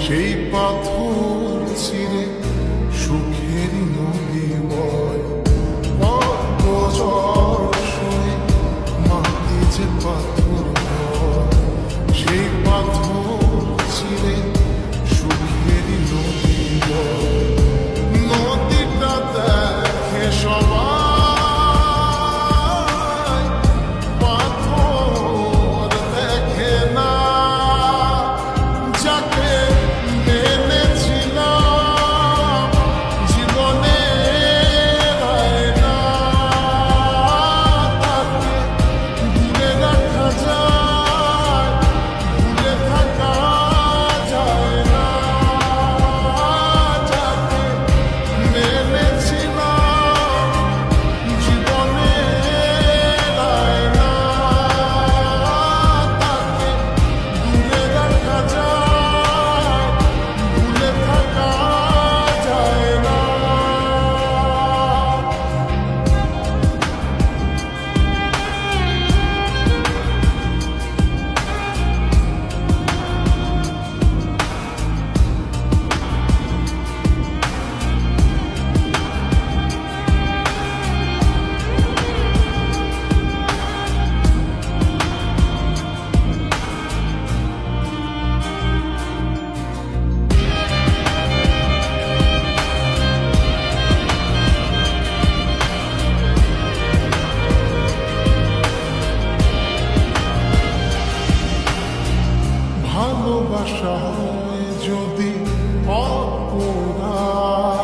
সেই পাথর ছিঁড়ে সুখের নদী বয়, কত ঝড় সয়ে মাটি যে পাথর হয়, সেই পাথর ছিঁড়ে সুখের নদী বয়। নদীটা দেখে সবাই, পাথর দেখে না। যাকে মেনেছিলাম জীবনের আয়না, তাকে দূরে রাখা যায়, ভুলে থাকা যায় না। যাকে মেনেছিলাম জীবনের আয়না, তাকে দূরে রাখা যায়, ভুলে থাকা যায় না। ভালোবাসা হয় যদি অপরাধ,